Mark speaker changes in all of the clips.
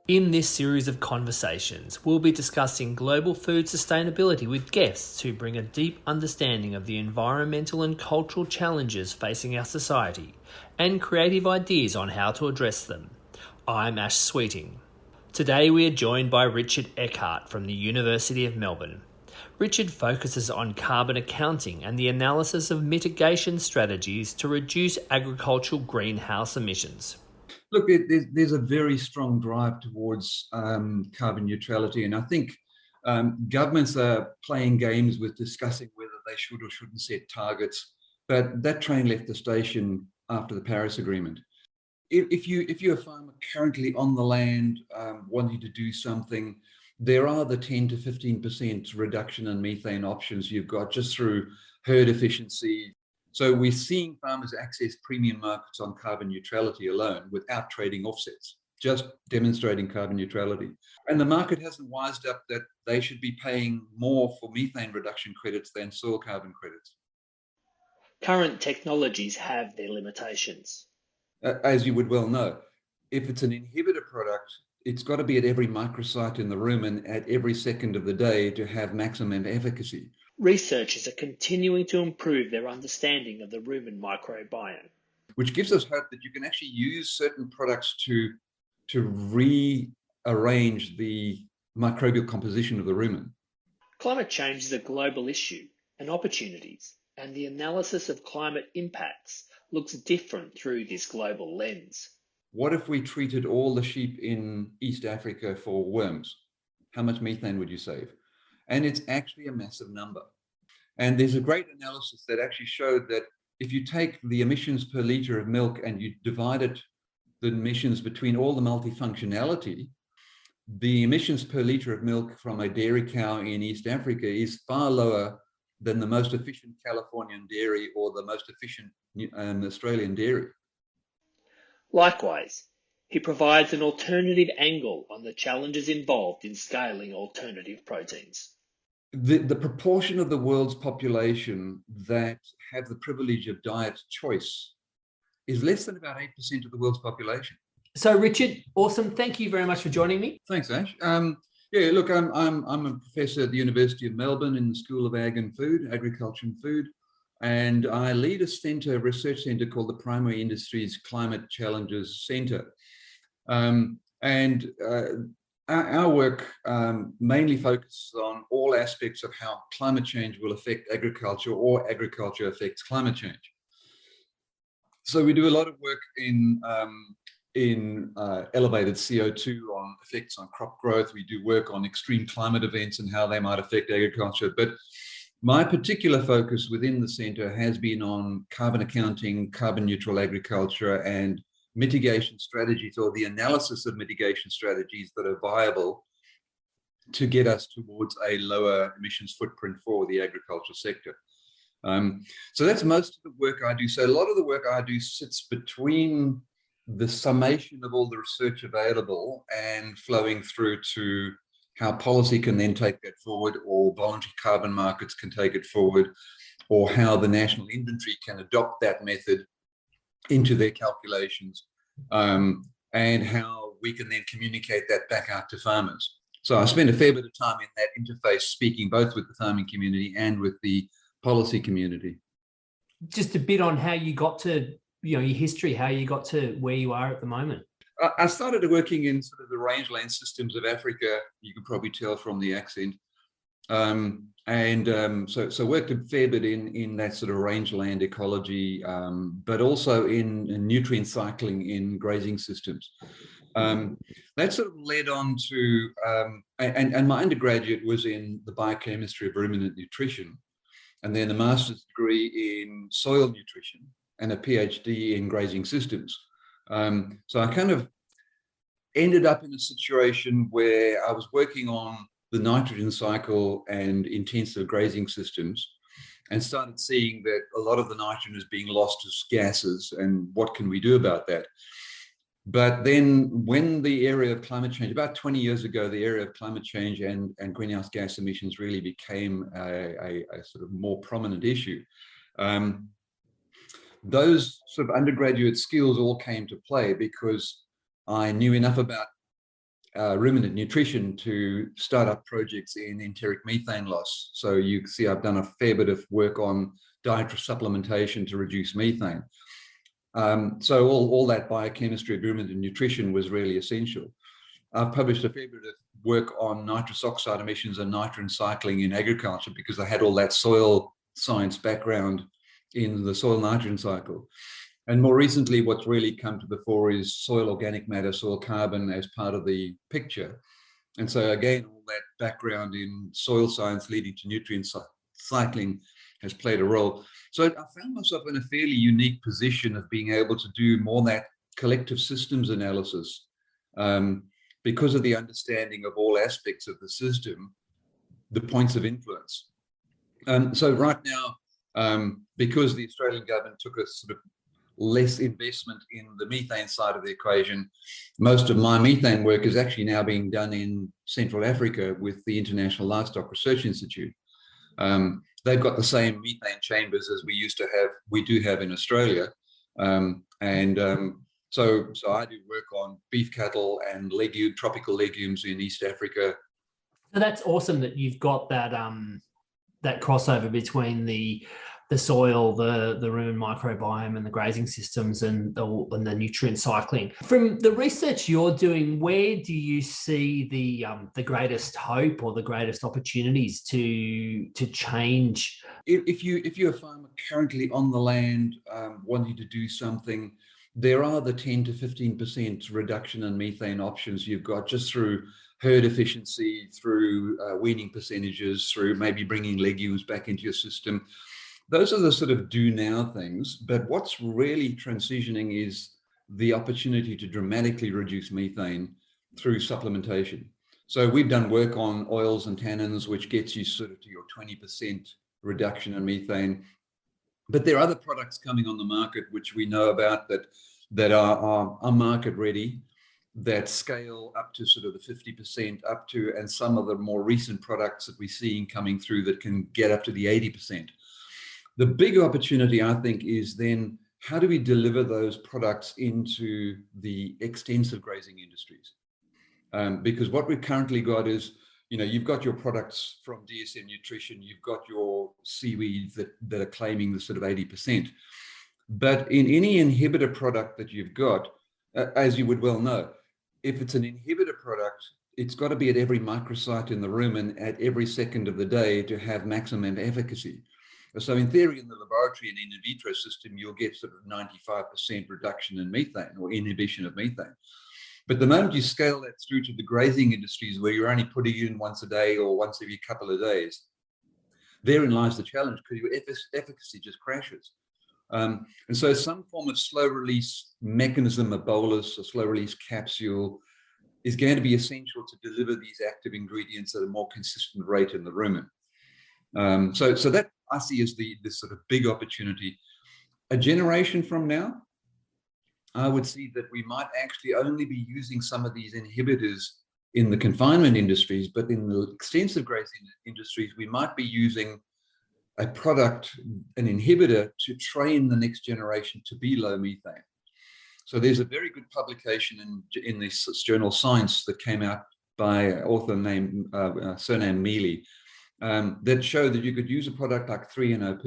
Speaker 1: In this series of conversations, we'll be discussing global food sustainability with guests who bring a deep understanding of the environmental and cultural challenges facing our society and creative ideas on how to address them. I'm Ash Sweeting. Today we are joined by Richard Eckard from the University of Melbourne. Richard focuses on carbon accounting and the analysis of mitigation strategies to reduce agricultural greenhouse emissions.
Speaker 2: Look, there's a very strong drive towards carbon neutrality, and I think governments are playing games with discussing whether they should or shouldn't set targets, but that train left the station after the Paris Agreement. If you're a farmer currently on the land wanting to do something, there are the 10 to 15% reduction in methane options you've got just through herd efficiency. So we're seeing farmers access premium markets on carbon neutrality alone without trading offsets, just demonstrating carbon neutrality. And the market hasn't wised up that they should be paying more for methane reduction credits than soil carbon credits.
Speaker 1: Current technologies have their limitations.
Speaker 2: As you would well know, if it's an inhibitor product, it's got to be at every microsite in the room and at every second of the day to have maximum efficacy.
Speaker 1: Researchers are continuing to improve their understanding of the rumen microbiome,
Speaker 2: which gives us hope that you can actually use certain products to rearrange the microbial composition of the rumen.
Speaker 1: Climate change is a global issue and opportunities, and the analysis of climate impacts looks different through this global lens.
Speaker 2: What if we treated all the sheep in East Africa for worms? How much methane would you save? And it's actually a massive number. And there's a great analysis that actually showed that if you take the emissions per litre of milk and you divide the emissions between all the multifunctionality, the emissions per litre of milk from a dairy cow in East Africa is far lower than the most efficient Californian dairy or the most efficient Australian dairy.
Speaker 1: Likewise, he provides an alternative angle on the challenges involved in scaling alternative proteins.
Speaker 2: The proportion of the world's population that have the privilege of diet choice is less than about 8% of the world's population.
Speaker 1: So, Richard, awesome. Thank you very much for joining me.
Speaker 2: Thanks, Ash. Yeah, look, I'm a professor at the University of Melbourne in the School of Ag and Food, Agriculture and Food, and I lead a research centre called the Primary Industries Climate Challenges Centre. Our work mainly focuses on all aspects of how climate change will affect agriculture or agriculture affects climate change. So we do a lot of work in elevated CO2 on effects on crop growth. We do work on extreme climate events and how they might affect agriculture. But my particular focus within the centre has been on carbon accounting, carbon neutral agriculture, and mitigation strategies, or the analysis of mitigation strategies that are viable to get us towards a lower emissions footprint for the agriculture sector. So that's most of the work I do. So a lot of the work I do sits between the summation of all the research available and flowing through to how policy can then take that forward, or voluntary carbon markets can take it forward, or how the national inventory can adopt that method into their calculations, and how we can then communicate that back out to farmers. So I spend a fair bit of time in that interface, speaking both with the farming community and with the policy community.
Speaker 1: Just a bit on how you got to, your history, how you got to where you are at the moment.
Speaker 2: I started working in sort of the rangeland systems of Africa. You can probably tell from the accent. So worked a fair bit in that sort of rangeland ecology, but also in nutrient cycling in grazing systems. That sort of led on to, and my undergraduate was in the biochemistry of ruminant nutrition, and then a master's degree in soil nutrition and a PhD in grazing systems. So I kind of ended up in a situation where I was working on the nitrogen cycle and intensive grazing systems, and started seeing that a lot of the nitrogen is being lost as gases, and what can we do about that? But then when the area of climate change, about 20 years ago, the area of climate change and greenhouse gas emissions really became a sort of more prominent issue. Those sort of undergraduate skills all came to play because I knew enough about ruminant nutrition to start up projects in enteric methane loss. So you see I've done a fair bit of work on dietary supplementation to reduce methane. So all that biochemistry of ruminant nutrition was really essential. I've published a fair bit of work on nitrous oxide emissions and nitrogen cycling in agriculture because I had all that soil science background in the soil nitrogen cycle. And more recently, what's really come to the fore is soil organic matter, soil carbon as part of the picture. And so again, all that background in soil science leading to nutrient cycling has played a role. So I found myself in a fairly unique position of being able to do more that collective systems analysis because of the understanding of all aspects of the system, the points of influence. So right now, because the Australian government took a sort of less investment in the methane side of the equation, most of my methane work is actually now being done in Central Africa with the International Livestock Research Institute. They've got the same methane chambers as we do have in Australia. So I do work on beef cattle and tropical legumes in East Africa.
Speaker 1: So that's awesome that you've got that that crossover between the soil, the rumen microbiome and the grazing systems and the nutrient cycling. From the research you're doing, where do you see the greatest hope or the greatest opportunities to change?
Speaker 2: If you're a farmer currently on the land wanting to do something, there are the 10 to 15% reduction in methane options you've got just through herd efficiency, through weaning percentages, through maybe bringing legumes back into your system. Those are the sort of do now things, but what's really transitioning is the opportunity to dramatically reduce methane through supplementation. So we've done work on oils and tannins, which gets you sort of to your 20% reduction in methane. But there are other products coming on the market, which we know about that are market ready, that scale up to sort of the 50% up to, and some of the more recent products that we're seeing coming through that can get up to the 80%. The big opportunity, I think, is then how do we deliver those products into the extensive grazing industries? Because what we've currently got is, you've got your products from DSM Nutrition, you've got your seaweeds that are claiming the sort of 80%. But in any inhibitor product that you've got, as you would well know, if it's an inhibitor product, it's got to be at every microsite in the rumen at every second of the day to have maximum efficacy. So in theory, in the laboratory and in vitro system, you'll get sort of 95% reduction in methane or inhibition of methane. But the moment you scale that through to the grazing industries where you're only putting it in once a day or once every couple of days, therein lies the challenge because your efficacy just crashes. And so some form of slow release mechanism, a bolus, a slow release capsule, is going to be essential to deliver these active ingredients at a more consistent rate in the rumen. So that I see as the sort of big opportunity. A generation from now, I would see that we might actually only be using some of these inhibitors in the confinement industries, but in the extensive grazing industries, we might be using a product, an inhibitor, to train the next generation to be low methane. So there's a very good publication in this journal Science that came out by an author named surname Mealy that showed that you could use a product like 3-NOP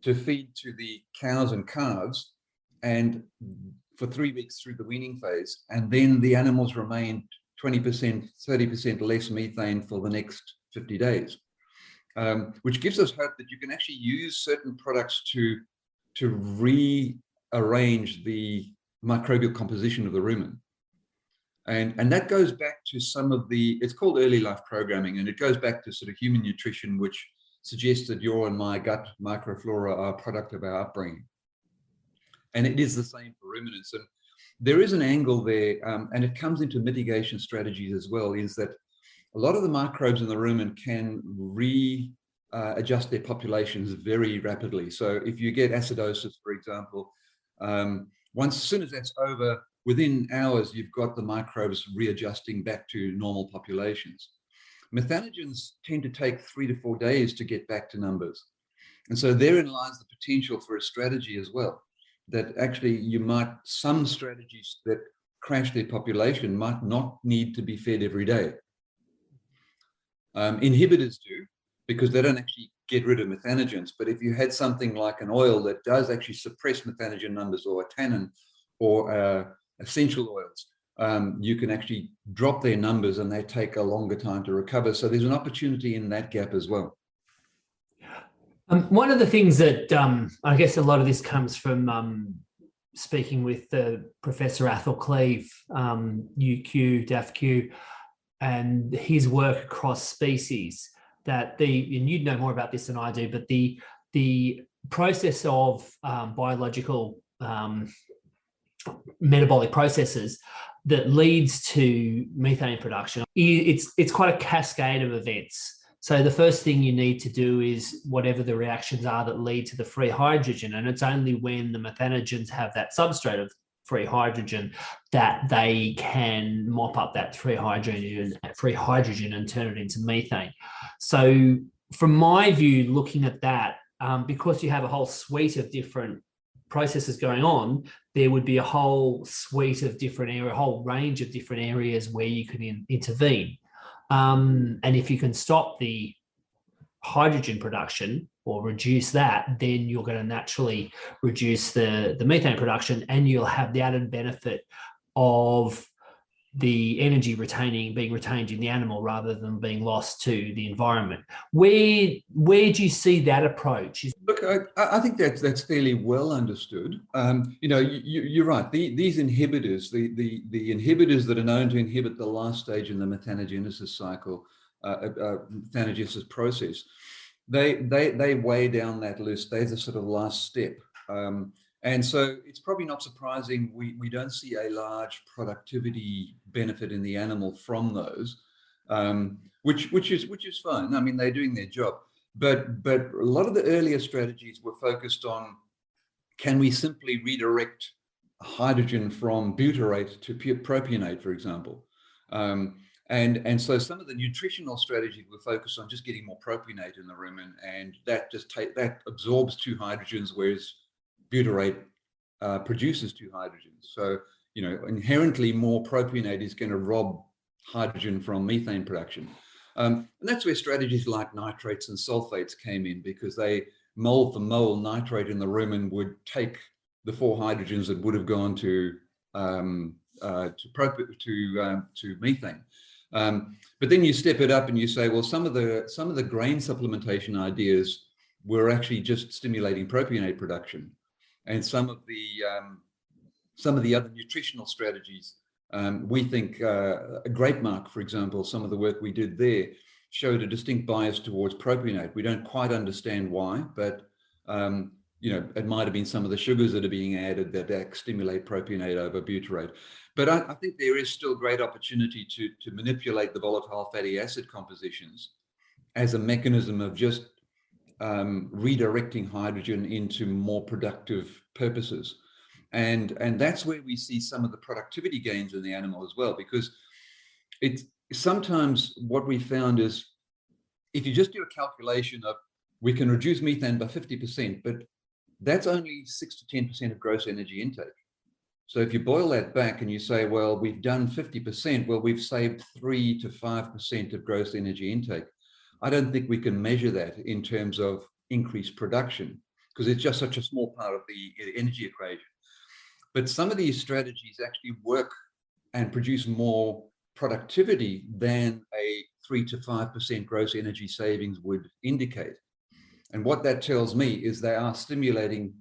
Speaker 2: to feed to the cows and calves and for 3 weeks through the weaning phase, and then the animals remained 20%, 30% less methane for the next 50 days, which gives us hope that you can actually use certain products to rearrange the microbial composition of the rumen. And that goes back to some of it's called early life programming, and it goes back to sort of human nutrition, which suggests that your and my gut microflora are a product of our upbringing. And it is the same for ruminants. And there is an angle there, and it comes into mitigation strategies as well, is that a lot of the microbes in the rumen can adjust their populations very rapidly. So if you get acidosis, for example, as soon as that's over, within hours, you've got the microbes readjusting back to normal populations. Methanogens tend to take 3 to 4 days to get back to numbers. And so therein lies the potential for a strategy as well, that actually some strategies that crash their population might not need to be fed every day. Inhibitors do, because they don't actually get rid of methanogens. But if you had something like an oil that does actually suppress methanogen numbers, or a tannin, or essential oils, you can actually drop their numbers and they take a longer time to recover. So there's an opportunity in that gap as well.
Speaker 1: One of the things that I guess a lot of this comes from speaking with Professor Athol Cleve, UQ, DAFQ, and his work across species, that and you'd know more about this than I do, but the process of biological metabolic processes that leads to methane production, it's quite a cascade of events. So the first thing you need to do is whatever the reactions are that lead to the free hydrogen, and it's only when the methanogens have that substrate of free hydrogen that they can mop up that free hydrogen and turn it into methane. So from my view, looking at that, because you have a whole suite of different processes going on, there would be a whole suite of different areas, a whole range of different areas where you could intervene. And if you can stop the hydrogen production or reduce that, then you're going to naturally reduce the methane production, and you'll have the added benefit of the energy being retained in the animal rather than being lost to the environment. Where do you see that approach?
Speaker 2: Look, I think that's fairly well understood. You're right. These inhibitors, the inhibitors that are known to inhibit the last stage in the methanogenesis cycle, methanogenesis process, they weigh down that list. They're the sort of last step. And so it's probably not surprising we don't see a large productivity benefit in the animal from those, which is fine. I mean, they're doing their job. But a lot of the earlier strategies were focused on, can we simply redirect hydrogen from butyrate to propionate, for example? And so some of the nutritional strategies were focused on just getting more propionate in the rumen, and that that absorbs 2 hydrogens, whereas butyrate produces 2 hydrogens. So, inherently more propionate is going to rob hydrogen from methane production. And that's where strategies like nitrates and sulfates came in, because they mole for mole nitrate in the rumen would take the 4 hydrogens that would have gone to methane. But then you step it up and you say, well, some of the grain supplementation ideas were actually just stimulating propionate production. And some of the other nutritional strategies, we think grape mark, for example, some of the work we did there showed a distinct bias towards propionate. We don't quite understand why, but it might have been some of the sugars that are being added that stimulate propionate over butyrate. But I think there is still great opportunity to manipulate the volatile fatty acid compositions as a mechanism of just redirecting hydrogen into more productive purposes. And that's where we see some of the productivity gains in the animal as well, because it's sometimes what we found is, if you just do a calculation of, we can reduce methane by 50%, but that's only 6 to 10% of gross energy intake. So if you boil that back and you say, well, we've done 50%, well, we've saved 3 to 5% of gross energy intake. I don't think we can measure that in terms of increased production, because it's just such a small part of the energy equation. But some of these strategies actually work and produce more productivity than a 3 to 5% gross energy savings would indicate. And what that tells me is they are stimulating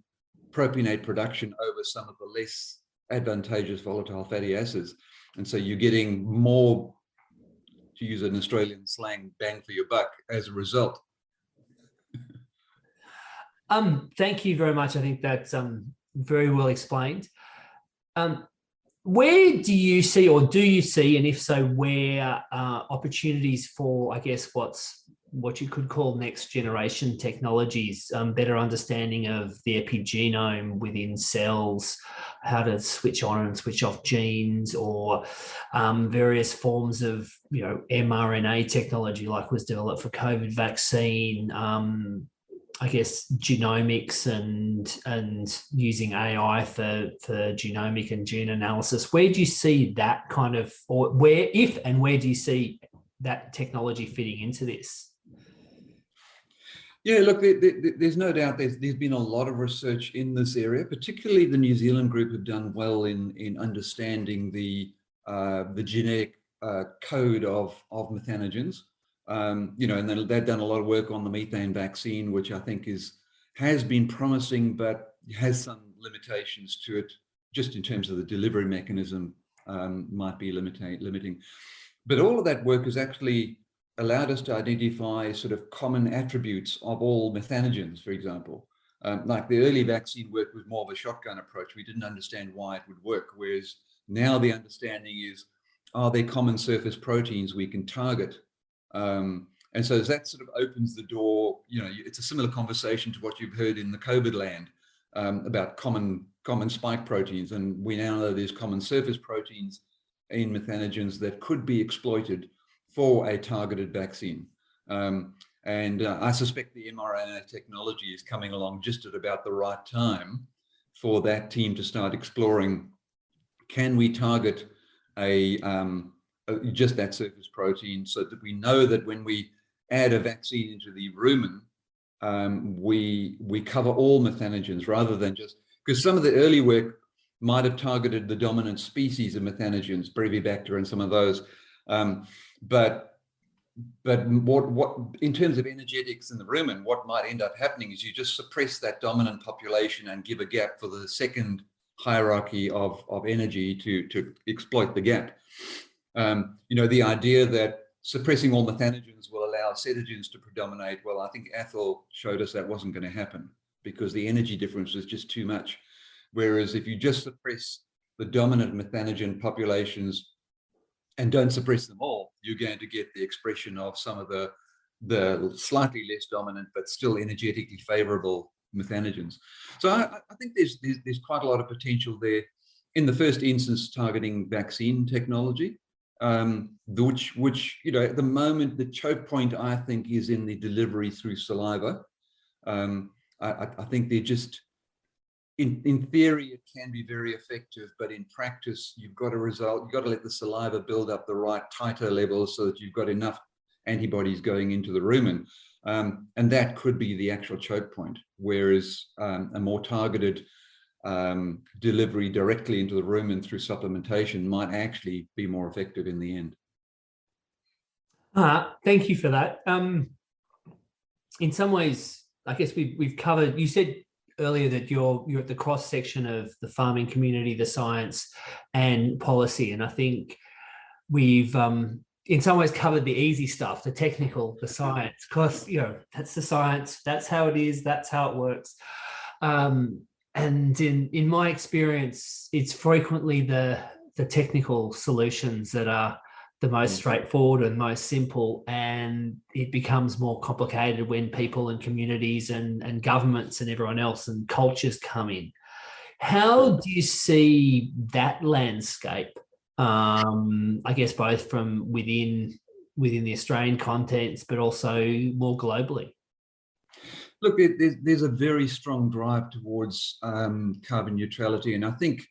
Speaker 2: propionate production over some of the less advantageous volatile fatty acids. And so you're getting more, to use an Australian slang, bang for your buck as a result.
Speaker 1: Thank you very much. I think that's very well explained. Where do you see, or do you see, and if so, where opportunities for, I guess, what you could call next generation technologies, better understanding of the epigenome within cells, how to switch on and switch off genes, or various forms of mRNA technology like was developed for COVID vaccine, I guess, genomics and using AI for genomic and gene analysis. Where do you see that kind of, or where, if and where do you see that technology fitting into this?
Speaker 2: Yeah, look, there's no doubt there's been a lot of research in this area. Particularly the New Zealand group have done well in understanding the genetic code of methanogens. You know, and then they've done a lot of work on the methane vaccine, which I think has been promising, but has some limitations to it, just in terms of the delivery mechanism, might be limiting. But all of that work has actually allowed us to identify sort of common attributes of all methanogens, for example. Like the early vaccine work was more of a shotgun approach. We didn't understand why it would work, whereas now the understanding is, are there common surface proteins we can target? And so that sort of opens the door. You know, it's a similar conversation to what you've heard in the COVID land about common spike proteins. And we now know there's common surface proteins in methanogens that could be exploited for a targeted vaccine. And I suspect the mRNA technology is coming along just at about the right time for that team to start exploring, can we target just that surface protein, so that we know that when we add a vaccine into the rumen, we cover all methanogens, rather than just, because some of the early work might have targeted the dominant species of methanogens, Brevibacter and some of those. But what in terms of energetics in the rumen, what might end up happening is you just suppress that dominant population and give a gap for the second hierarchy of energy to exploit the gap. You know, the idea that suppressing all methanogens will allow cetogens to predominate, well, I think Athol showed us that wasn't going to happen, because the energy difference was just too much. Whereas if you just suppress the dominant methanogen populations and don't suppress them all, you're going to get the expression of some of the slightly less dominant but still energetically favorable methanogens. So I think there's quite a lot of potential there in the first instance, targeting vaccine technology, which you know, at the moment the choke point I think is in the delivery through saliva. I think they're just, in theory, it can be very effective, but in practice, you've got to let the saliva build up the right titer levels so that you've got enough antibodies going into the rumen. And that could be the actual choke point, whereas a more targeted delivery directly into the rumen through supplementation might actually be more effective in the end.
Speaker 1: Thank you for that. In some ways, I guess we've covered, you said earlier that you're at the cross section of the farming community, the science and policy. And I think we've in some ways covered the easy stuff, the technical, the science, because, you know, that's the science, that's how it is, that's how it works. And in my experience, it's frequently the technical solutions that are the most straightforward and most simple, and it becomes more complicated when people and communities and governments and everyone else and cultures come in. How do you see that landscape? I guess both from within the Australian contents, but also more globally.
Speaker 2: Look, there's a very strong drive towards carbon neutrality, and I think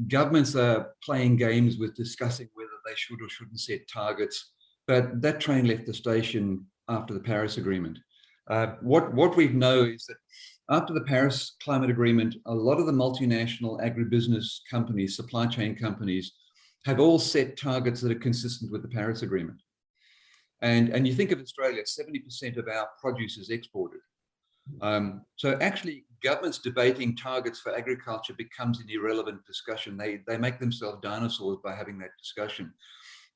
Speaker 2: governments are playing games with discussing whether they should or shouldn't set targets, but that train left the station after the Paris Agreement. What we know is that after the Paris Climate Agreement, a lot of the multinational agribusiness companies, supply chain companies, have all set targets that are consistent with the Paris Agreement. And you think of Australia, 70% of our produce is exported. So actually, governments debating targets for agriculture becomes an irrelevant discussion. They make themselves dinosaurs by having that discussion,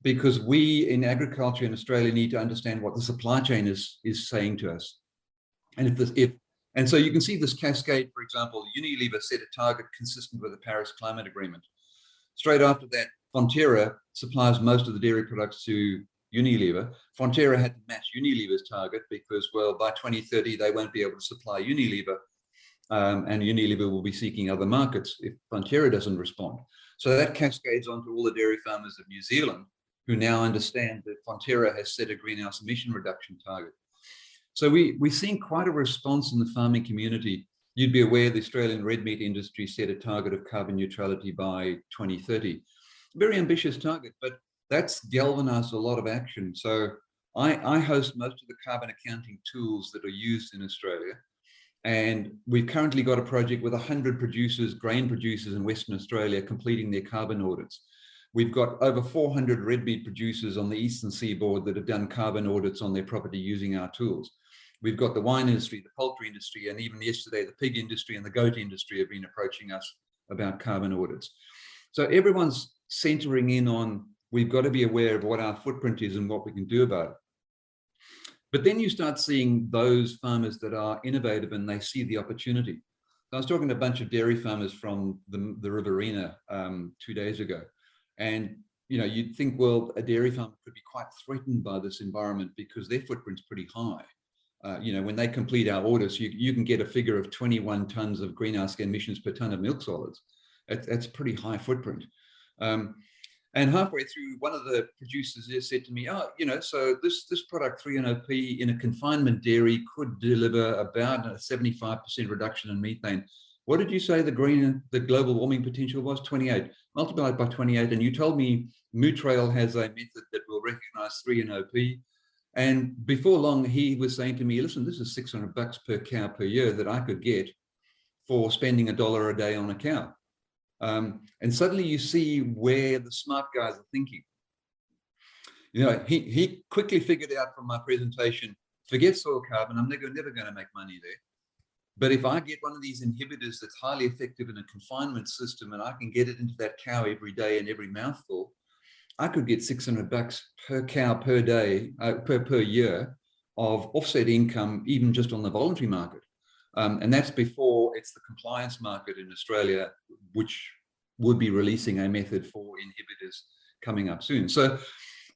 Speaker 2: because we in agriculture in Australia need to understand what the supply chain is saying to us. And so you can see this cascade. For example, Unilever set a target consistent with the Paris Climate Agreement. Straight after that, Fonterra supplies most of the dairy products to Unilever. Fonterra had to match Unilever's target because, well, by 2030, they won't be able to supply Unilever, and Unilever will be seeking other markets if Fonterra doesn't respond. So that cascades onto all the dairy farmers of New Zealand, who now understand that Fonterra has set a greenhouse emission reduction target. So we're seeing quite a response in the farming community. You'd be aware the Australian red meat industry set a target of carbon neutrality by 2030. Very ambitious target, but that's galvanized a lot of action. So I host most of the carbon accounting tools that are used in Australia. And we've currently got a project with 100 producers, grain producers in Western Australia, completing their carbon audits. We've got over 400 red meat producers on the eastern seaboard that have done carbon audits on their property using our tools. We've got the wine industry, the poultry industry, and even yesterday, the pig industry and the goat industry have been approaching us about carbon audits. So everyone's centering in on, we've got to be aware of what our footprint is and what we can do about it. But then you start seeing those farmers that are innovative and they see the opportunity. So I was talking to a bunch of dairy farmers from the Riverina 2 days ago. And you'd think, well, a dairy farmer could be quite threatened by this environment because their footprint's pretty high. When they complete our audits, you can get a figure of 21 tons of greenhouse emissions per ton of milk solids. That's a pretty high footprint. And halfway through, one of the producers there said to me, so this product 3NOP in a confinement dairy could deliver about a 75% reduction in methane. What did you say the global warming potential was? 28. Multiplied by 28. And you told me Mootrail has a method that will recognize 3NOP. And before long, he was saying to me, listen, this is $600 per cow per year that I could get for spending $1 a day on a cow. And suddenly you see where the smart guys are thinking. He quickly figured out from my presentation, forget soil carbon, I'm never going to make money there. But if I get one of these inhibitors that's highly effective in a confinement system and I can get it into that cow every day and every mouthful, I could get $600 per cow per day, per year of offset income, even just on the voluntary market. And that's before it's the compliance market in Australia, which would be releasing a method for inhibitors coming up soon. So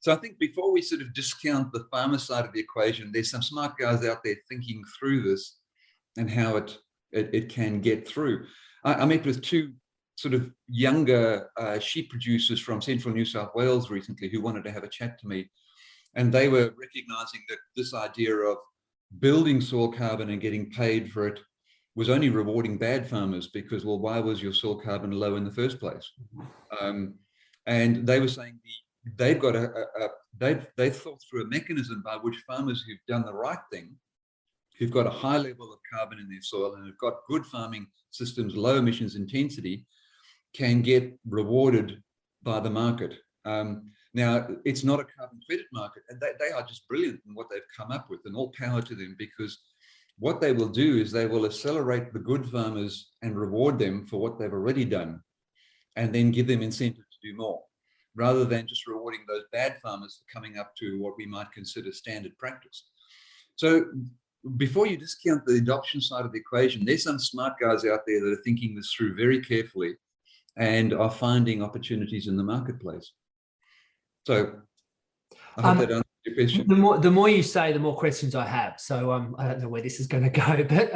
Speaker 2: I think before we sort of discount the farmer side of the equation, there's some smart guys out there thinking through this and how it can get through. I met with two sort of younger sheep producers from central New South Wales recently who wanted to have a chat to me. And they were recognizing that this idea of building soil carbon and getting paid for it was only rewarding bad farmers because, well, why was your soil carbon low in the first place? And they were saying they've got they've thought through a mechanism by which farmers who've done the right thing, who've got a high level of carbon in their soil and have got good farming systems, low emissions intensity, can get rewarded by the market. Now, it's not a carbon credit market, and they are just brilliant in what they've come up with, and all power to them, because what they will do is they will accelerate the good farmers and reward them for what they've already done, and then give them incentive to do more, rather than just rewarding those bad farmers for coming up to what we might consider standard practice. So before you discount the adoption side of the equation, there's some smart guys out there that are thinking this through very carefully and are finding opportunities in the marketplace. So I hope that answers your question.
Speaker 1: The more you say, the more questions I have. So I don't know where this is going to go, but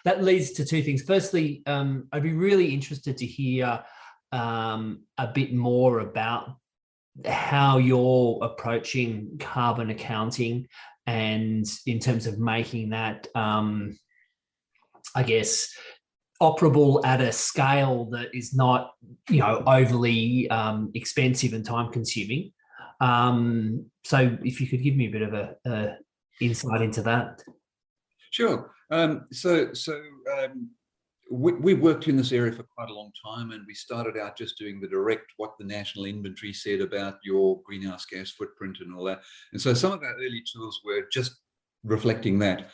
Speaker 1: that leads to two things. Firstly, I'd be really interested to hear a bit more about how you're approaching carbon accounting, and in terms of making that, I guess, operable at a scale that is not, overly expensive and time consuming. So if you could give me a bit of a insight into that.
Speaker 2: Sure. We've worked in this area for quite a long time, and we started out just doing the direct, what the national inventory said about your greenhouse gas footprint and all that. And so some of our early tools were just reflecting that.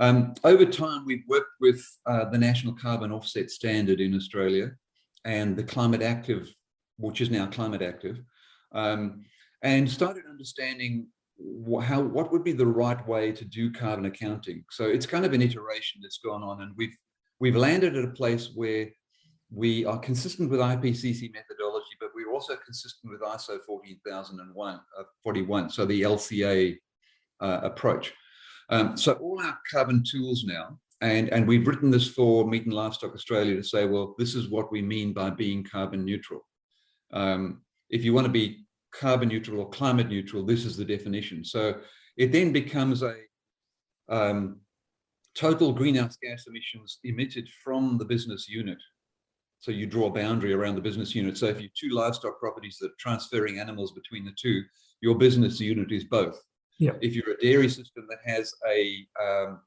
Speaker 2: Over time, we've worked with the National Carbon Offset Standard in Australia and the Climate Active, which is now Climate Active, and started understanding what would be the right way to do carbon accounting. So it's kind of an iteration that's gone on, and we've landed at a place where we are consistent with IPCC methodology, but we're also consistent with ISO 14041, so the LCA approach. So all our carbon tools now, and we've written this for Meat and Livestock Australia to say, well, this is what we mean by being carbon neutral. If you want to be carbon neutral or climate neutral, this is the definition. So it then becomes total greenhouse gas emissions emitted from the business unit. So you draw a boundary around the business unit. So if you're two livestock properties that are transferring animals between the two, your business unit is both.
Speaker 1: Yeah.
Speaker 2: If you're a dairy system that has an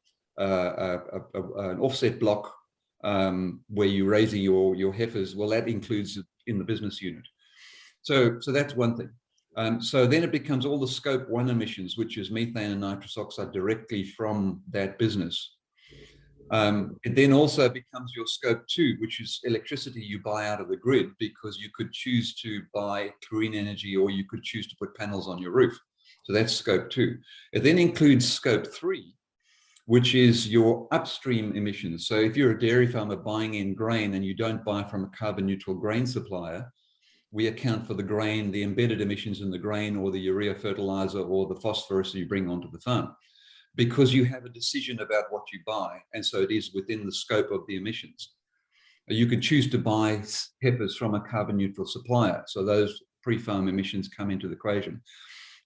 Speaker 2: offset block where you're raising your heifers, well, that includes it in the business unit. So that's one thing. So then it becomes all the scope 1 emissions, which is methane and nitrous oxide directly from that business. It then also becomes your scope 2, which is electricity you buy out of the grid, because you could choose to buy green energy or you could choose to put panels on your roof. So that's scope 2. It then includes scope 3, which is your upstream emissions. So if you're a dairy farmer buying in grain and you don't buy from a carbon neutral grain supplier, we account for the grain, the embedded emissions in the grain, or the urea fertilizer, or the phosphorus that you bring onto the farm, because you have a decision about what you buy. And so it is within the scope of the emissions. You can choose to buy heifers from a carbon neutral supplier. So those pre-farm emissions come into the equation.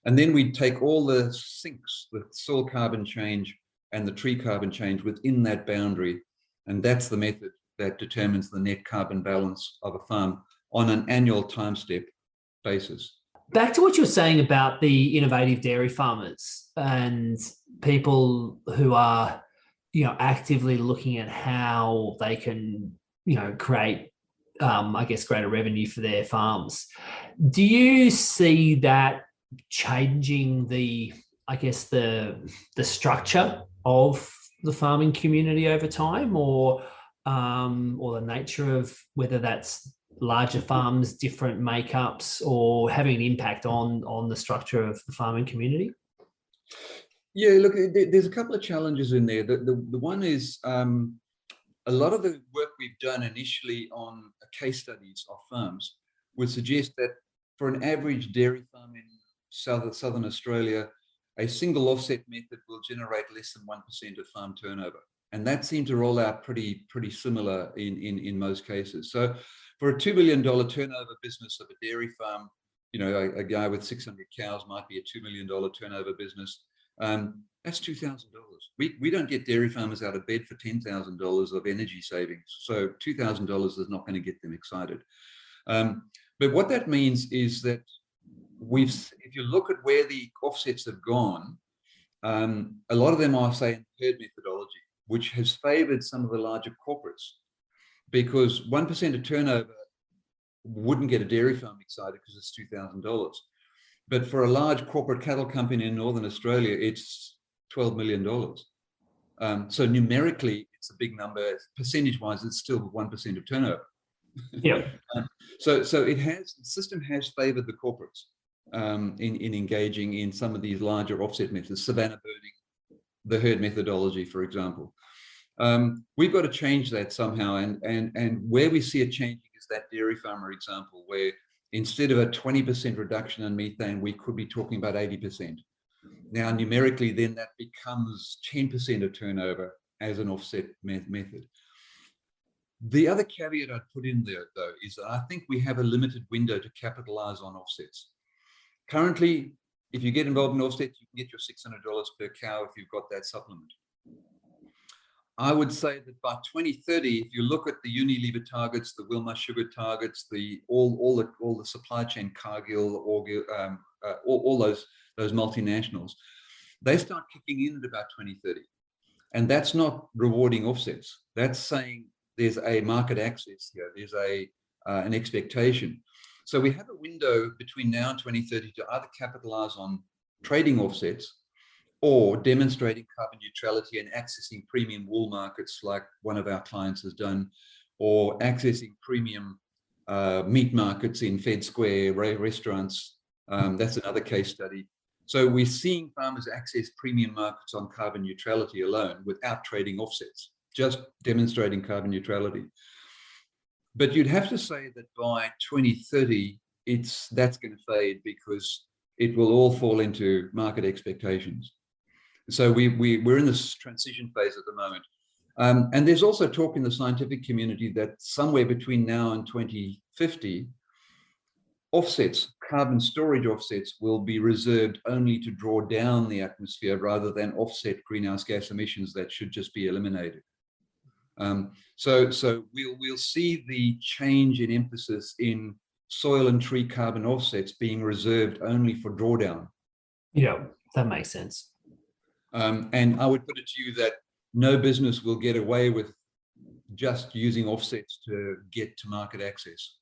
Speaker 2: And then we take all the sinks, the soil carbon change and the tree carbon change within that boundary. And that's the method that determines the net carbon balance of a farm on an annual time step basis.
Speaker 1: Back to what you were saying about the innovative dairy farmers and people who are, actively looking at how they can, create, greater revenue for their farms. Do you see that changing the structure of the farming community over time, or the nature of whether that's larger farms, different makeups, or having an impact on the structure of the farming community?
Speaker 2: Yeah, look, there's a couple of challenges in there. The one is a lot of the work we've done initially on case studies of farms would suggest that for an average dairy farm in southern Australia, a single offset method will generate less than 1% of farm turnover. And that seemed to roll out pretty similar in most cases. So for a $2 billion turnover business of a dairy farm, a guy with 600 cows might be a $2 million turnover business. That's $2,000. We don't get dairy farmers out of bed for $10,000 of energy savings. So $2,000 is not going to get them excited. But what that means is that if you look at where the offsets have gone, a lot of them are, say, in herd methodology, which has favored some of the larger corporates, because 1% of turnover wouldn't get a dairy farm excited because it's $2,000. But for a large corporate cattle company in Northern Australia, it's $12 million. So numerically, it's a big number. Percentage-wise, it's still 1% of turnover.
Speaker 1: Yeah.
Speaker 2: So the system has favored the corporates in engaging in some of these larger offset methods, savanna birding, the herd methodology, for example. We've got to change that somehow, and where we see it changing is that dairy farmer example, where instead of a 20% reduction in methane, we could be talking about 80%. Now, numerically, then that becomes 10% of turnover as an offset method. The other caveat I'd put in there, though, is that I think we have a limited window to capitalize on offsets. Currently, if you get involved in offsets, you can get your $600 per cow if you've got that supplement. I would say that by 2030, if you look at the Unilever targets, the Wilmar Sugar targets, all the supply chain, Cargill, all those multinationals, they start kicking in at about 2030. And that's not rewarding offsets. That's saying there's a market access here. There's an expectation. So we have a window between now and 2030 to either capitalize on trading offsets or demonstrating carbon neutrality and accessing premium wool markets like one of our clients has done, or accessing premium meat markets in Fed Square restaurants. That's another case study. So we're seeing farmers access premium markets on carbon neutrality alone without trading offsets, just demonstrating carbon neutrality. But you'd have to say that by 2030, that's going to fade because it will all fall into market expectations. So we're in this transition phase at the moment. And there's also talk in the scientific community that somewhere between now and 2050, offsets, carbon storage offsets, will be reserved only to draw down the atmosphere rather than offset greenhouse gas emissions that should just be eliminated. So we'll see the change in emphasis in soil and tree carbon offsets being reserved only for drawdown.
Speaker 1: Yeah, that makes sense.
Speaker 2: And I would put it to you that no business will get away with just using offsets to get to market access.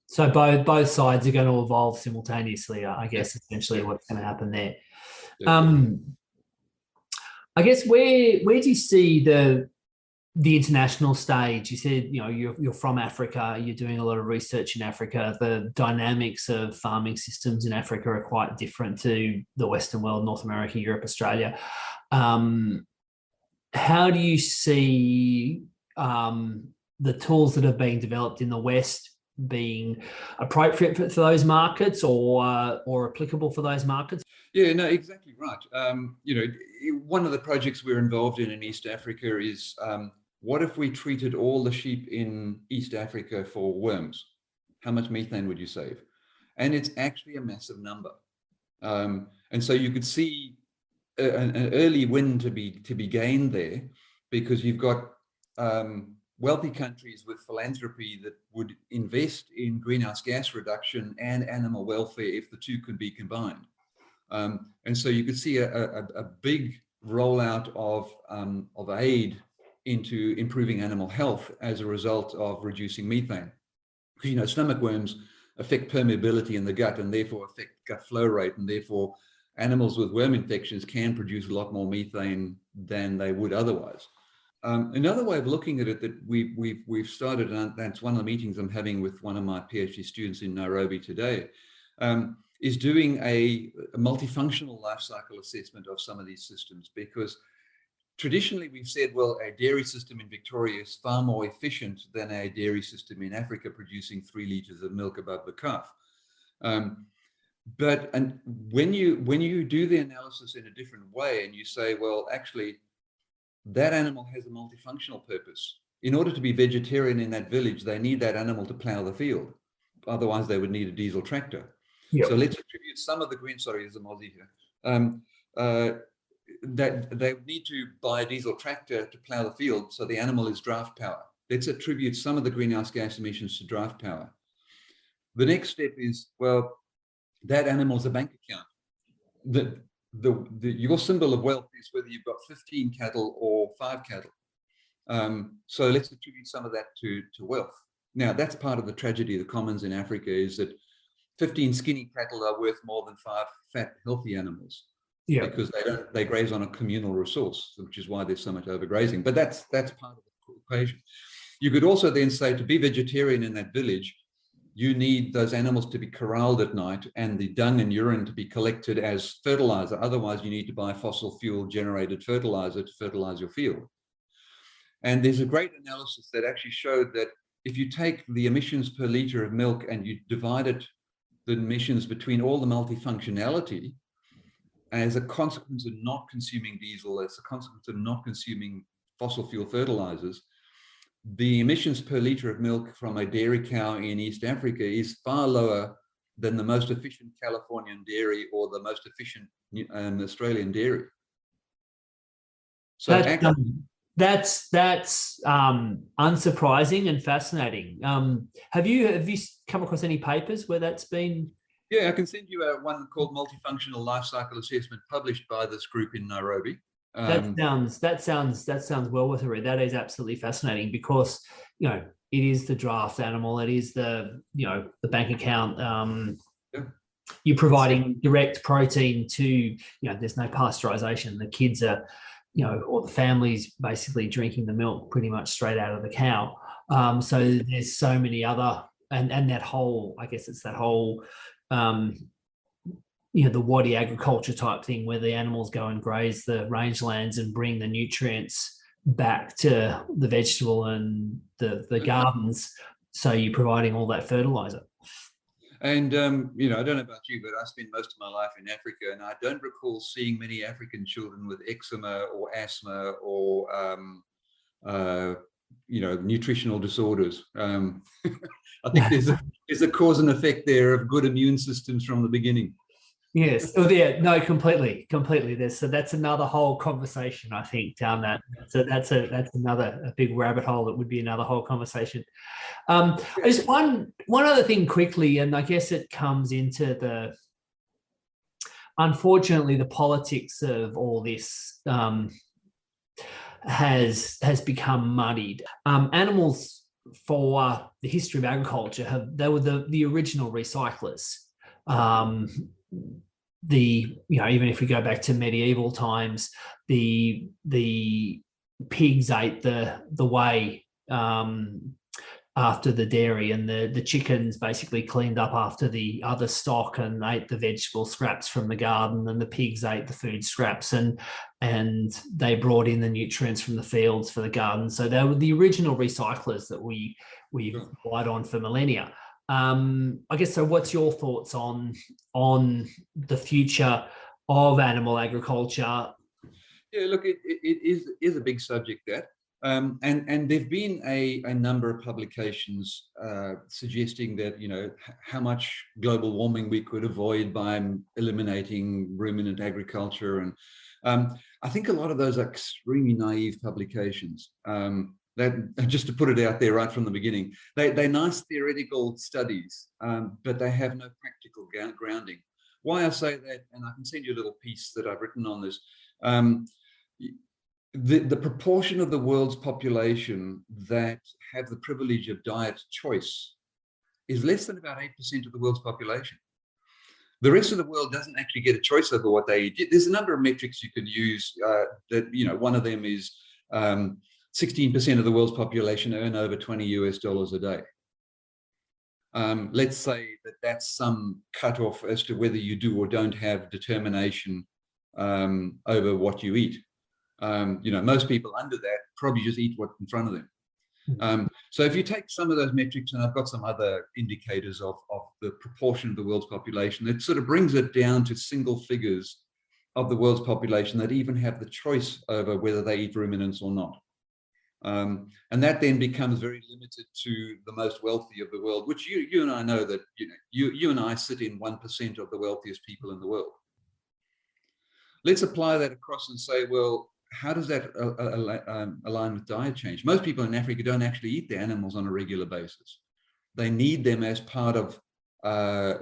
Speaker 1: So both sides are going to evolve simultaneously, I guess, essentially what's going to happen there. I guess where do you see the international stage? You said, you know, you're from Africa, you're doing a lot of research in Africa. The dynamics of farming systems in Africa are quite different to the Western world, North America, Europe, Australia. How do you see the tools that are being developed in the West being appropriate for those markets or applicable for those markets?
Speaker 2: Yeah, no, exactly right. You know, one of the projects we're involved in East Africa is what if we treated all the sheep in East Africa for worms? How much methane would you save? And it's actually a massive number. And so you could see an early win to be gained there, because you've got wealthy countries with philanthropy that would invest in greenhouse gas reduction and animal welfare if the two could be combined. And so you could see a big rollout of aid into improving animal health as a result of reducing methane. Because, you know, stomach worms affect permeability in the gut and therefore affect gut flow rate, and therefore animals with worm infections can produce a lot more methane than they would otherwise. Another way of looking at it that we've started, and that's one of the meetings I'm having with one of my PhD students in Nairobi today, is doing a multifunctional life cycle assessment of some of these systems. Because traditionally we've said, well, a dairy system in Victoria is far more efficient than a dairy system in Africa producing 3 liters of milk above the calf. But when you do the analysis in a different way and you say, well, actually, that animal has a multifunctional purpose. In order to be vegetarian in that village, they need that animal to plow the field. Otherwise, they would need a diesel tractor. Yep. So let's attribute some of the green, sorry, there's a Mozzie here, that they need to buy a diesel tractor to plow the field, so the animal is draft power. Let's attribute some of the greenhouse gas emissions to draft power. The next step is, well, that animal's a bank account. Your symbol of wealth is whether you've got 15 cattle or 5 cattle. So let's attribute some of that to wealth. Now, that's part of the tragedy of the commons in Africa, is that 15 skinny cattle are worth more than 5 fat, healthy animals. Yeah. Because they graze on a communal resource, which is why there's so much overgrazing. But that's part of the equation. You could also then say, to be vegetarian in that village, you need those animals to be corralled at night and the dung and urine to be collected as fertilizer. Otherwise, you need to buy fossil fuel generated fertilizer to fertilize your field. And there's a great analysis that actually showed that if you take the emissions per liter of milk and you divide it, the emissions between all the multifunctionality, as a consequence of not consuming diesel, as a consequence of not consuming fossil fuel fertilizers, the emissions per liter of milk from a dairy cow in East Africa is far lower than the most efficient Californian dairy or the most efficient Australian dairy. So
Speaker 1: that's unsurprising and fascinating. Have you come across any papers where that's been?
Speaker 2: Yeah, I can send you one called Multifunctional Life Cycle Assessment, published by this group in Nairobi.
Speaker 1: That sounds well worth a read. That is absolutely fascinating, because, you know, it is the draft animal. It is the bank account. Yeah. You're providing direct protein to, there's no pasteurization. The kids are, or the family's basically drinking the milk pretty much straight out of the cow. So there's so many other, and that whole, I guess it's that whole, the waddy agriculture type thing, where the animals go and graze the rangelands and bring the nutrients back to the vegetable and the gardens. So you're providing all that fertilizer.
Speaker 2: And, I don't know about you, but I spent most of my life in Africa, and I don't recall seeing many African children with eczema or asthma or, nutritional disorders. I think There's a cause and effect there of good immune systems from the beginning.
Speaker 1: Yes. Oh, yeah. No, completely. So that's another whole conversation, I think, down that. So that's another big rabbit hole. That would be another whole conversation. Just one other thing quickly, and I guess it comes into unfortunately, the politics of all this has become muddied. Animals, for the history of agriculture, they were the original recyclers. Even if we go back to medieval times, the pigs ate the whey after the dairy, and the chickens basically cleaned up after the other stock and ate the vegetable scraps from the garden, and the pigs ate the food scraps, and they brought in the nutrients from the fields for the garden. So they were the original recyclers that we've relied on for millennia. I guess so. What's your thoughts on the future of animal agriculture?
Speaker 2: Yeah, look, it is a big subject, that. And there've been a number of publications suggesting that, how much global warming we could avoid by eliminating ruminant agriculture. And I think a lot of those are extremely naive publications. That, just to put it out there right from the beginning, they're nice theoretical studies, but they have no practical grounding. Why I say that, and I can send you a little piece that I've written on this, the proportion of the world's population that have the privilege of diet choice is less than about 8% of the world's population. The rest of the world doesn't actually get a choice over what they eat. There's a number of metrics you can use one of them is 16% of the world's population earn over $20 a day. Let's say that's some cutoff as to whether you do or don't have determination over what you eat. Most people under that probably just eat what's in front of them. So if you take some of those metrics, and I've got some other indicators of the proportion of the world's population, it sort of brings it down to single figures of the world's population that even have the choice over whether they eat ruminants or not. And that then becomes very limited to the most wealthy of the world, which you and I know that you and I sit in 1% of the wealthiest people in the world. Let's apply that across and say, well, how does that align with diet change? Most people in Africa don't actually eat the animals on a regular basis. They need them as part of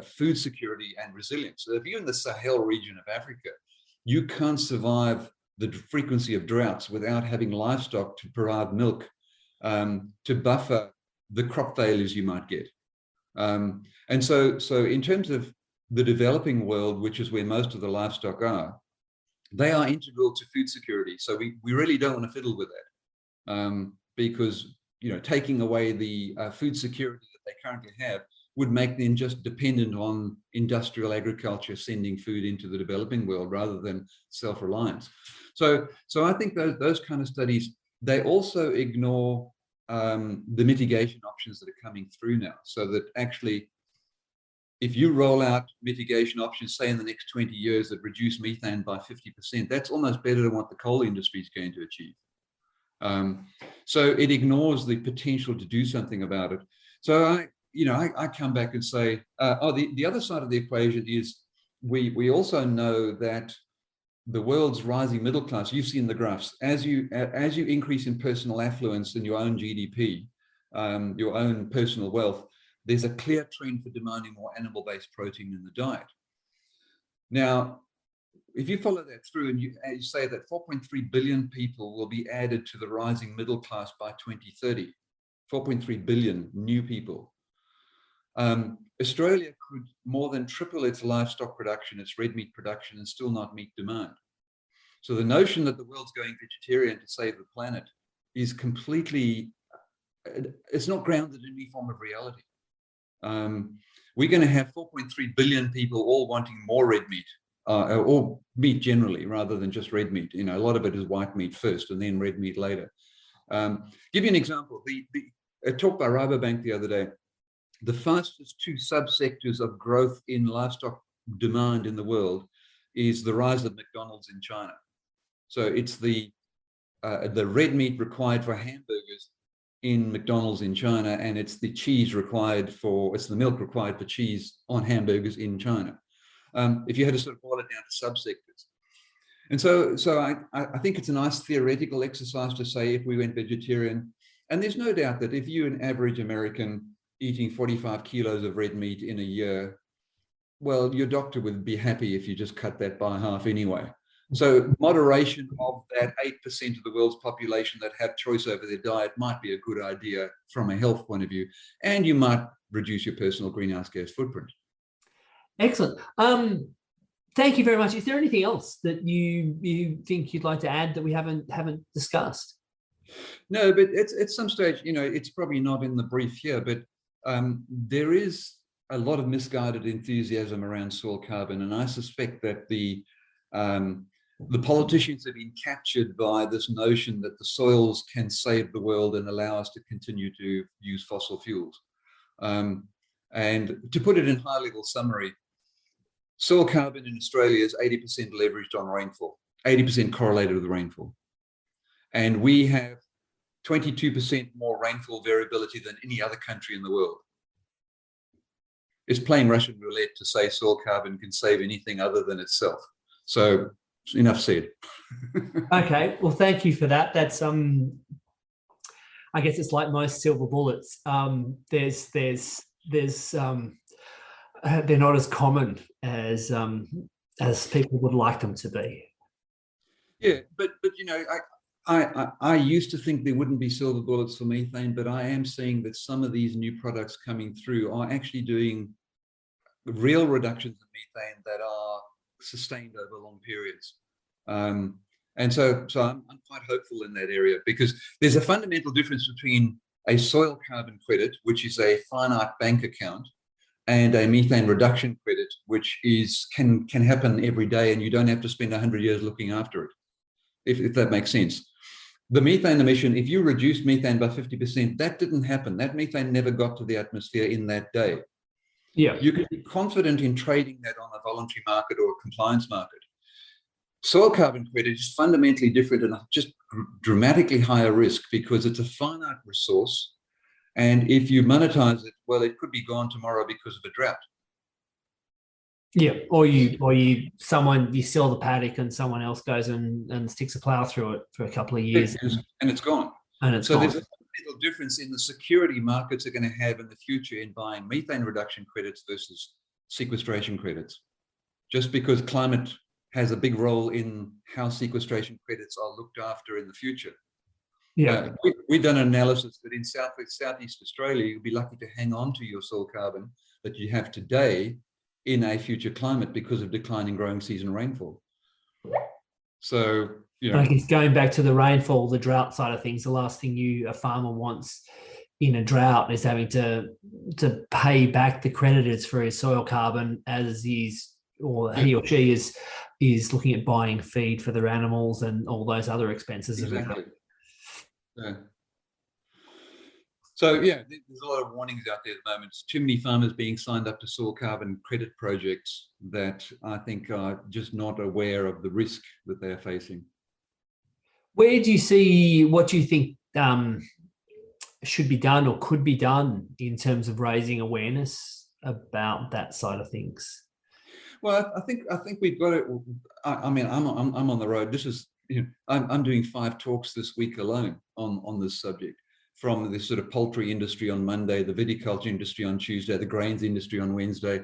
Speaker 2: food security and resilience. So if you're in the Sahel region of Africa, you can't survive the frequency of droughts without having livestock to provide milk to buffer the crop failures you might get. And so in terms of the developing world, which is where most of the livestock are, they are integral to food security. So we really don't want to fiddle with that because, taking away the food security that they currently have would make them just dependent on industrial agriculture sending food into the developing world rather than self-reliance. So I think those kind of studies, they also ignore the mitigation options that are coming through now. So that actually, if you roll out mitigation options, say in the next 20 years that reduce methane by 50%, that's almost better than what the coal industry is going to achieve. So it ignores the potential to do something about it. So I come back and say, the other side of the equation is we also know that the world's rising middle class, you've seen the graphs, as you increase in personal affluence and your own GDP, your own personal wealth, there's a clear trend for demanding more animal-based protein in the diet. Now, if you follow that through and you say that 4.3 billion people will be added to the rising middle class by 2030, 4.3 billion new people. Australia could more than triple its livestock production, its red meat production, and still not meet demand. So the notion that the world's going vegetarian to save the planet is completely, it's not grounded in any form of reality. We're going to have 4.3 billion people all wanting more red meat, or meat generally, rather than just red meat. A lot of it is white meat first and then red meat later. Give you an example. A talk by Rabobank the other day, the fastest two subsectors of growth in livestock demand in the world is the rise of McDonald's in China. So it's the red meat required for hamburgers in McDonald's in China, and it's the it's the milk required for cheese on hamburgers in China. If you had to sort of boil it down to subsectors. And so I think it's a nice theoretical exercise to say if we went vegetarian, and there's no doubt that if you're an average American eating 45 kilos of red meat in a year, well, your doctor would be happy if you just cut that by half anyway. So moderation of that 8% of the world's population that have choice over their diet might be a good idea from a health point of view, and you might reduce your personal greenhouse gas footprint.
Speaker 1: Excellent. Thank you very much. Is there anything else that you think you'd like to add that we haven't discussed?
Speaker 2: No, but at some stage, it's probably not in the brief here, but there is a lot of misguided enthusiasm around soil carbon, and I suspect that the politicians have been captured by this notion that the soils can save the world and allow us to continue to use fossil fuels. And to put it in high-level summary, soil carbon in Australia is 80% leveraged on rainfall, 80% correlated with rainfall. And we have 22% more rainfall variability than any other country in the world. It's playing Russian roulette to say soil carbon can save anything other than itself. So enough said.
Speaker 1: Okay, well, thank you for that. That's I guess it's like most silver bullets. They're not as common as people would like them to be.
Speaker 2: Yeah, but I used to think there wouldn't be silver bullets for methane, but I am seeing that some of these new products coming through are actually doing real reductions in methane that are sustained over long periods. And so I'm quite hopeful in that area, because there's a fundamental difference between a soil carbon credit, which is a finite bank account, and a methane reduction credit, which can happen every day, and you don't have to spend 100 years looking after it, if that makes sense. The methane emission, if you reduce methane by 50%, that didn't happen. That methane never got to the atmosphere in that day.
Speaker 1: Yeah.
Speaker 2: You can be confident in trading that on a voluntary market or a compliance market. Soil carbon credit is fundamentally different and just dramatically higher risk, because it's a finite resource. And if you monetize it, well, it could be gone tomorrow because of a drought.
Speaker 1: Yeah, or you sell the paddock and someone else goes and sticks a plow through it for a couple of years,
Speaker 2: and it's gone.
Speaker 1: There's a
Speaker 2: fundamental difference in the security markets are going to have in the future in buying methane reduction credits versus sequestration credits, just because climate has a big role in how sequestration credits are looked after in the future.
Speaker 1: Yeah,
Speaker 2: we've done an analysis that in Southeast Australia, you'll be lucky to hang on to your soil carbon that you have today in a future climate because of declining growing season rainfall. So,
Speaker 1: I guess going back to the rainfall, the drought side of things, the last thing a farmer wants in a drought is having to pay back the creditors for his soil carbon as he or she is looking at buying feed for their animals and all those other expenses.
Speaker 2: Exactly. Yeah. So there's a lot of warnings out there at the moment. There's too many farmers being signed up to soil carbon credit projects that I think are just not aware of the risk that they're facing.
Speaker 1: Where do you see, what do you think should be done or could be done in terms of raising awareness about that side of things?
Speaker 2: Well, I think we've got it. I mean, I'm on the road. This is, I'm doing 5 talks this week alone on this subject, from the sort of poultry industry on Monday, the viticulture industry on Tuesday, the grains industry on Wednesday,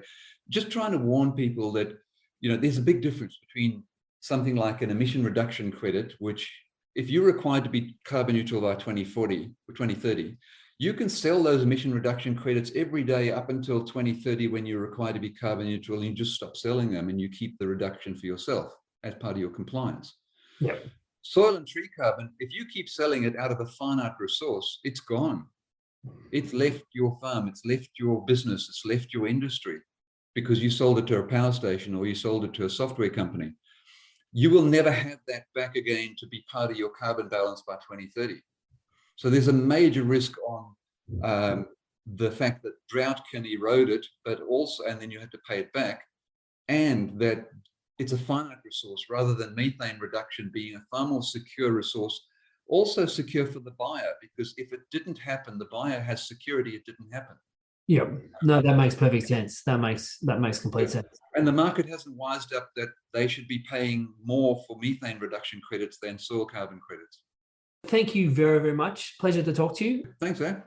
Speaker 2: just trying to warn people that, there's a big difference between something like an emission reduction credit, which if you're required to be carbon neutral by 2040 or 2030, you can sell those emission reduction credits every day up until 2030 when you're required to be carbon neutral, and you just stop selling them and you keep the reduction for yourself as part of your compliance.
Speaker 1: Yeah.
Speaker 2: Soil and tree carbon, if you keep selling it out of a finite resource, it's gone. It's left your farm, it's left your business, it's left your industry because you sold it to a power station or you sold it to a software company. You will never have that back again to be part of your carbon balance by 2030. So there's a major risk on the fact that drought can erode it, but also, and then you have to pay it back, and that it's a finite resource rather than methane reduction being a far more secure resource also secure for the buyer, because if it didn't happen, the buyer has security it didn't happen.
Speaker 1: Yeah, no, that makes perfect sense. That makes complete sense.
Speaker 2: And the market hasn't wised up that they should be paying more for methane reduction credits than soil carbon credits.
Speaker 1: Thank you very, very much. Pleasure to talk to you.
Speaker 2: Thanks, Ed.